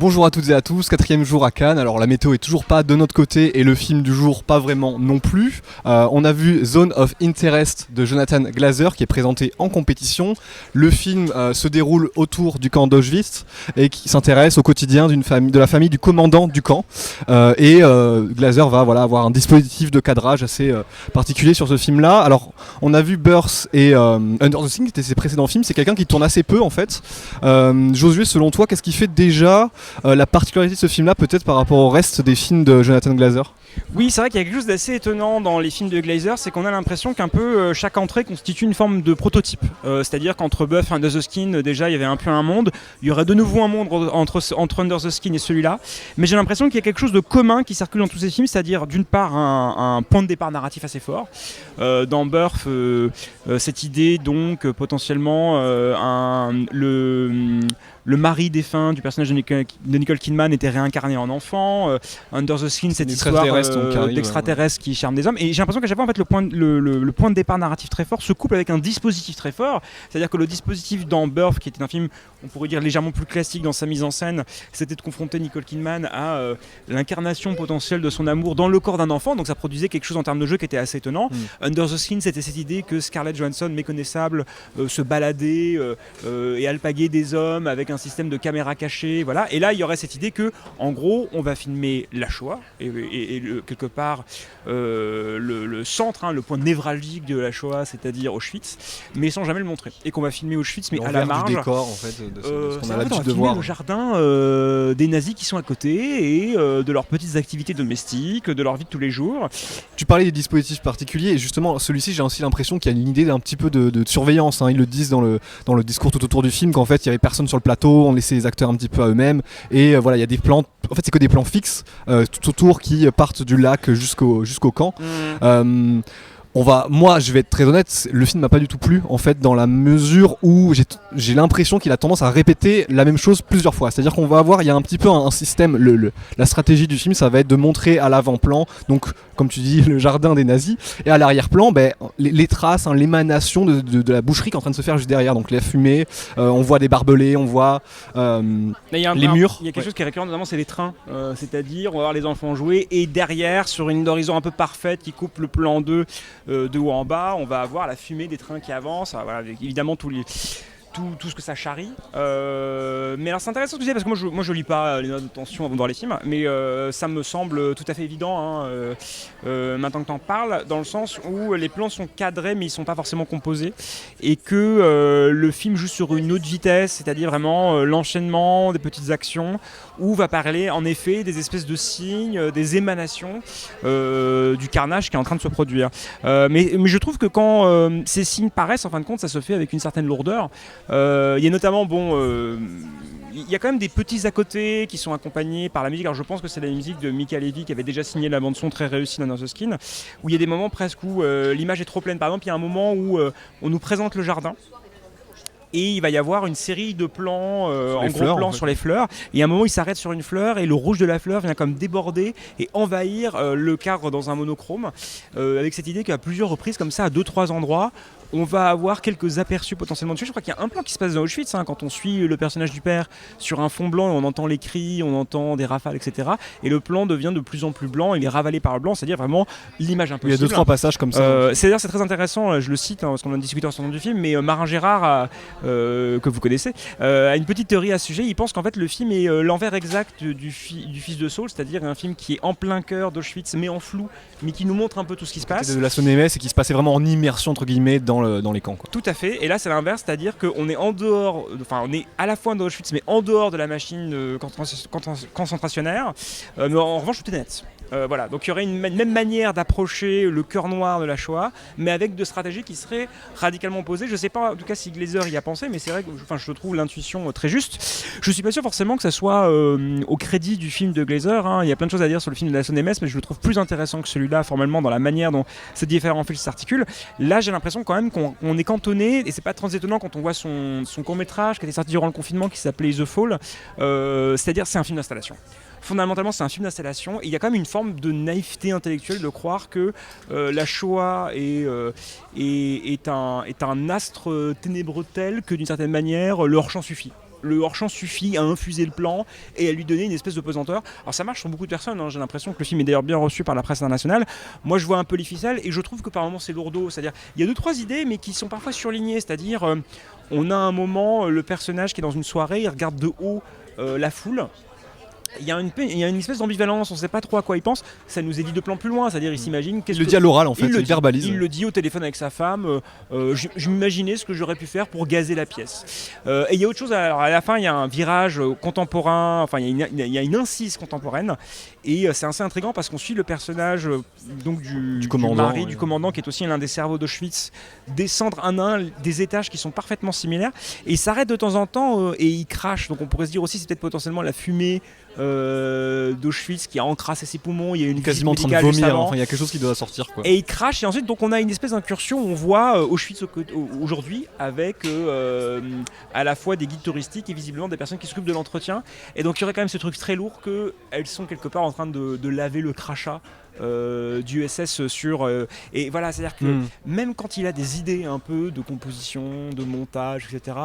Bonjour à toutes et à tous, quatrième jour à Cannes. Alors la météo est toujours pas de notre côté et le film du jour pas vraiment non plus. On a vu Zone of Interest de Jonathan Glazer qui est présenté en compétition. Le film se déroule autour du camp d'Auschwitz et qui s'intéresse au quotidien de la famille du commandant du camp. Glazer va avoir un dispositif de cadrage assez particulier sur ce film-là. Alors on a vu Birth et Under the Skin qui étaient ses précédents films. C'est quelqu'un qui tourne assez peu en fait. Josué, selon toi, qu'est-ce qui fait déjà la particularité de ce film-là, peut-être par rapport au reste des films de Jonathan Glazer? Oui, c'est vrai qu'il y a quelque chose d'assez étonnant dans les films de Glazer, c'est qu'on a l'impression qu'un peu chaque entrée constitue une forme de prototype. C'est-à-dire qu'entre Buff et Under the Skin, déjà il y avait un peu un monde, il y aurait de nouveau un monde entre Under the Skin et celui-là, mais j'ai l'impression qu'il y a quelque chose de commun qui circule dans tous ces films, c'est-à-dire d'une part un point de départ narratif assez fort. Dans Buff, cette idée donc potentiellement le mari défunt du personnage de Nicole Kidman était réincarné en enfant. Under the Skin, cette histoire d'extraterrestres qui charment des hommes. Et j'ai l'impression qu'à chaque fois, en fait, le point de départ narratif très fort se couple avec un dispositif très fort. C'est-à-dire que le dispositif dans Birth, qui était un film, on pourrait dire légèrement plus classique dans sa mise en scène, c'était de confronter Nicole Kidman à l'incarnation potentielle de son amour dans le corps d'un enfant. Donc ça produisait quelque chose en termes de jeu qui était assez étonnant. Under the Skin, c'était cette idée que Scarlett Johansson, méconnaissable, se baladait et alpaguait des hommes avec un système de caméra cachée, voilà. Et là, il y aurait cette idée que, en gros, on va filmer la Shoah et quelque part le centre, le point névralgique de la Shoah, c'est-à-dire Auschwitz, mais sans jamais le montrer. Et qu'on va filmer Auschwitz, mais à la marge. Du décor, en fait, de ce qu'on a l'habitude de voir. voir. Le jardin des nazis qui sont à côté et de leurs petites activités domestiques, de leur vie de tous les jours. Tu parlais des dispositifs particuliers et justement, celui-ci, j'ai aussi l'impression qu'il y a une idée d'un petit peu de surveillance. Ils le disent dans le discours tout autour du film qu'en fait, il y avait personne sur le plateau. On laissait les acteurs un petit peu à eux-mêmes et il y a des plans, en fait c'est que des plans fixes tout autour qui partent du lac jusqu'au camp. Moi je vais être très honnête, le film m'a pas du tout plu en fait, dans la mesure où j'ai l'impression qu'il a tendance à répéter la même chose plusieurs fois. C'est-à-dire qu'on va avoir, il y a un petit peu un système, la stratégie du film ça va être de montrer à l'avant-plan, donc comme tu dis, le jardin des nazis, et à l'arrière-plan les traces, l'émanation de la boucherie qui est en train de se faire juste derrière, donc la fumée, on voit des barbelés, on voit les murs. Il y a quelque chose qui est récurrent, notamment c'est les trains, c'est-à-dire on va voir les enfants jouer et derrière, sur une ligne d'horizon un peu parfaite qui coupe le plan en deux, de haut en bas, on va avoir la fumée des trains qui avancent, avec évidemment tout ce que ça charrie. Mais alors c'est intéressant ce que tu dis, parce que moi je lis pas les notes de tension avant de voir les films, mais ça me semble tout à fait évident maintenant que tu en parles, dans le sens où les plans sont cadrés mais ils sont pas forcément composés, et que le film joue sur une autre vitesse, c'est-à-dire vraiment l'enchaînement des petites actions, où va parler en effet des espèces de signes, des émanations du carnage qui est en train de se produire. Mais je trouve que quand ces signes paraissent, en fin de compte, ça se fait avec une certaine lourdeur. Il y a notamment, il y a quand même des petits à côté qui sont accompagnés par la musique. Alors je pense que c'est la musique de Mica Levi qui avait déjà signé la bande-son très réussie dans Under the Skin, où il y a des moments presque où l'image est trop pleine. Par exemple, il y a un moment où on nous présente le jardin. Et il va y avoir une série de plans, en gros plans sur les fleurs. Et à un moment, il s'arrête sur une fleur et le rouge de la fleur vient comme déborder et envahir le cadre dans un monochrome. Avec cette idée qu'à plusieurs reprises, comme ça, à 2-3 endroits, on va avoir quelques aperçus potentiellement dessus. Je crois qu'il y a un plan qui se passe dans Auschwitz, quand on suit le personnage du père sur un fond blanc, on entend les cris, on entend des rafales, etc. Et le plan devient de plus en plus blanc, il est ravalé par le blanc, c'est-à-dire vraiment l'image impossible. Il y a 2-3 passages comme ça. C'est très intéressant, je le cite, parce qu'on a discuté en ce moment du film, mais Marin Gérard, que vous connaissez, a une petite théorie à ce sujet. Il pense qu'en fait le film est l'envers exact du fils de Saul, c'est-à-dire un film qui est en plein cœur d'Auschwitz, mais en flou, mais qui nous montre un peu tout ce qui se passe. De la Sonnemesse et qui se passait vraiment en immersion entre guillemets dans les camps, quoi. Tout à fait, et là c'est l'inverse, c'est-à-dire qu'on est en dehors, on est à la fois dans Auschwitz mais en dehors de la machine concentrationnaire, mais en revanche tout est net. Donc il y aurait une même manière d'approcher le cœur noir de la Shoah, mais avec deux stratégies qui seraient radicalement opposées. Je ne sais pas en tout cas si Glazer y a pensé, mais c'est vrai que je trouve l'intuition très juste. Je ne suis pas sûr forcément que ça soit au crédit du film de Glazer. Il y a plein de choses à dire sur le film de la Sonnemesse, mais je le trouve plus intéressant que celui-là formellement dans la manière dont ces différents films s'articulent. Là j'ai l'impression quand même qu'on est cantonné, et c'est pas très étonnant quand on voit son court-métrage qui était sorti durant le confinement qui s'appelait The Fall, c'est-à-dire c'est un film d'installation. Fondamentalement c'est un film d'installation et il y a quand même une forme de naïveté intellectuelle de croire que la Shoah est un astre ténébreux tel que d'une certaine manière leur champ suffit. le hors-champ suffit à infuser le plan et à lui donner une espèce de pesanteur. Alors ça marche sur beaucoup de personnes, hein. J'ai l'impression que le film est d'ailleurs bien reçu par la presse internationale. Moi je vois un peu les ficelles et je trouve que par moments c'est lourdeau, c'est-à-dire il y a 2-3 idées mais qui sont parfois surlignées, c'est-à-dire on a un moment le personnage qui est dans une soirée, il regarde de haut la foule. Il y a une espèce d'ambivalence, on ne sait pas trop à quoi il pense. Ça nous est dit de plan plus loin, c'est-à-dire il s'imagine. Il le dit à l'oral en fait, il verbalise. Il le dit au téléphone avec sa femme. Je m'imaginais ce que j'aurais pu faire pour gazer la pièce. Et il y a autre chose, alors à la fin il y a un virage contemporain, enfin il y a une incise contemporaine. Et c'est assez intriguant parce qu'on suit le personnage donc du mari du commandant qui est aussi l'un des cerveaux d'Auschwitz descendre un à un des étages qui sont parfaitement similaires. Et il s'arrête de temps en temps et il crache. Donc on pourrait se dire aussi c'est peut-être potentiellement la fumée d'Auschwitz qui a encrassé ses poumons, il y a une quasiment en train de vomir, enfin il y a quelque chose qui doit sortir quoi. Et il crache et ensuite donc on a une espèce d'incursion, on voit Auschwitz aujourd'hui avec à la fois des guides touristiques et visiblement des personnes qui s'occupent de l'entretien, et donc il y aurait quand même ce truc très lourd qu'elles sont quelque part en train de laver le crachat du SS sur et voilà, c'est à dire que même quand il a des idées un peu de composition, de montage, etc.,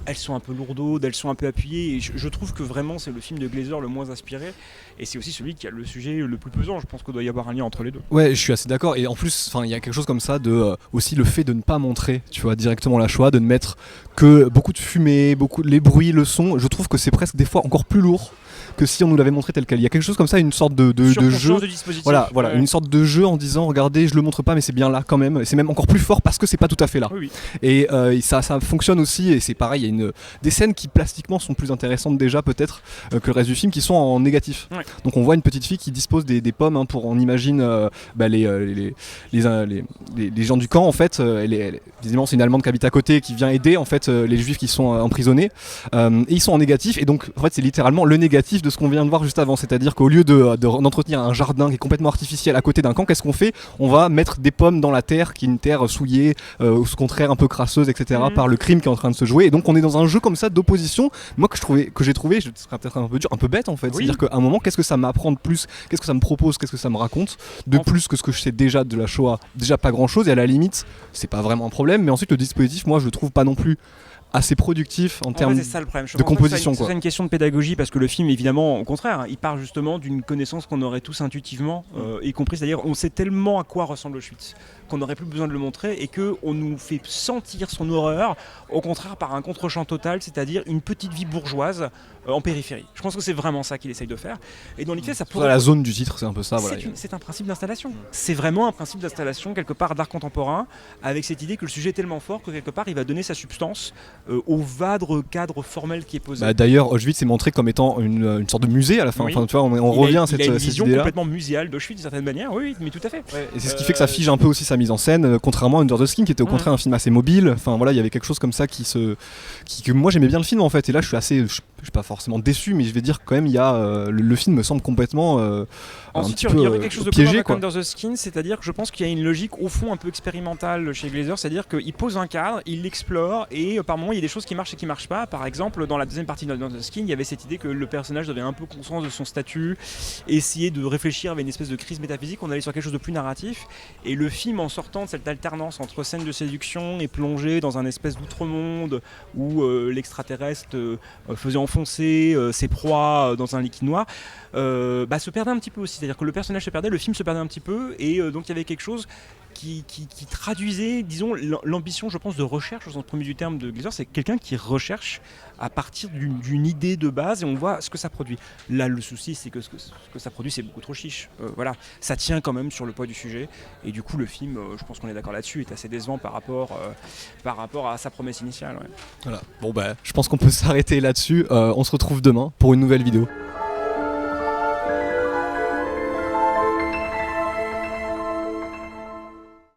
elles sont un peu lourdaudes, elles sont un peu appuyées, et je trouve que vraiment c'est le film de Glazer le moins inspiré, et c'est aussi celui qui a le sujet le plus pesant. Je pense qu'il doit y avoir un lien entre les deux. Ouais, je suis assez d'accord, et en plus il y a quelque chose comme ça de aussi le fait de ne pas montrer, tu vois, directement la Shoah, de ne mettre que beaucoup de fumée, les bruits, le son. Je trouve que c'est presque des fois encore plus lourd que si on nous l'avait montré tel quel. Il y a quelque chose comme ça, une sorte de jeu. De dispositif. Voilà, ouais. Une sorte de jeu en disant regardez, je le montre pas mais c'est bien là quand même. Et c'est même encore plus fort parce que c'est pas tout à fait là. Oui. Et ça fonctionne aussi, et c'est pareil, il y a des scènes qui plastiquement sont plus intéressantes déjà peut-être que le reste du film, qui sont en négatif. Ouais. Donc on voit une petite fille qui dispose des pommes pour, on imagine les gens du camp en fait. Visiblement c'est une Allemande qui habite à côté qui vient aider en fait les Juifs qui sont emprisonnés, et ils sont en négatif, et donc en fait c'est littéralement le négatif de ce qu'on vient de voir juste avant, c'est-à-dire qu'au lieu d'entretenir un jardin qui est complètement artificiel à côté d'un camp, qu'est-ce qu'on fait? On va mettre des pommes dans la terre, qui est une terre souillée, au contraire un peu crasseuse, etc., par le crime qui est en train de se jouer. Et donc on est dans un jeu comme ça d'opposition, moi que j'ai trouvé, ce sera peut-être un peu dur, un peu bête en fait. Oui. C'est-à-dire qu'à un moment, qu'est-ce que ça m'apprend de plus? Qu'est-ce que ça me propose? Qu'est-ce que ça me raconte de plus que ce que je sais déjà de la Shoah? Déjà pas grand-chose, et à la limite, c'est pas vraiment un problème. Mais ensuite le dispositif, moi je le trouve pas non plus assez productif en termes de composition. C'est une question de pédagogie, parce que le film, évidemment, au contraire, il part justement d'une connaissance qu'on aurait tous intuitivement, y compris, c'est-à-dire on sait tellement à quoi ressemble Auschwitz qu'on n'aurait plus besoin de le montrer, et qu'on nous fait sentir son horreur, au contraire par un contre-champ total, c'est-à-dire une petite vie bourgeoise en périphérie. Je pense que c'est vraiment ça qu'il essaye de faire. Et dans l'idée, ça pourrait... La zone du titre, c'est un peu ça. Voilà. C'est un principe d'installation. C'est vraiment un principe d'installation, quelque part, d'art contemporain, avec cette idée que le sujet est tellement fort que, quelque part, il va donner sa substance au vadre cadre formel qui est posé. D'ailleurs, Auschwitz est montré comme étant une sorte de musée à la fin. Oui. Enfin, tu vois, on revient à cette idée-là. Il a une vision complètement muséale d'Auschwitz, d'une certaine manière. Oui, mais tout à fait. Ouais, et c'est ce qui fait que ça fige un peu aussi sa mise en scène, contrairement à Under the Skin, qui était au contraire un film assez mobile. Enfin voilà, il y avait quelque chose comme ça que moi j'aimais bien le film en fait. Et là, je suis pas forcément déçu, mais je vais dire quand même, il y a le film me semble complètement ensuite, il y aurait quelque chose de piégé, avec Under the Skin, c'est-à-dire que je pense qu'il y a une logique au fond un peu expérimentale chez Glazer, c'est-à-dire qu'il pose un cadre, il l'explore, et par moments il y a des choses qui marchent et qui marchent pas. Par exemple, dans la deuxième partie de Under the Skin, il y avait cette idée que le personnage devait un peu conscience de son statut, essayer de réfléchir avec une espèce de crise métaphysique. On allait sur quelque chose de plus narratif, et le film, en sortant de cette alternance entre scènes de séduction et plongée dans un espèce d'outre-monde où l'extraterrestre faisait enfoncer ses proies dans un liquide noir, se perdait un petit peu aussi. C'est-à-dire que le personnage se perdait, le film se perdait un petit peu, et donc il y avait quelque chose qui traduisait, disons, l'ambition, je pense, de recherche au sens premier du terme de Glazer. C'est quelqu'un qui recherche à partir d'une idée de base, et on voit ce que ça produit. Là, le souci, c'est que ce que ça produit, c'est beaucoup trop chiche. Voilà, ça tient quand même sur le poids du sujet, et du coup, le film, je pense qu'on est d'accord là-dessus, est assez décevant par rapport à sa promesse initiale. Ouais. Voilà. Bon je pense qu'on peut s'arrêter là-dessus. On se retrouve demain pour une nouvelle vidéo.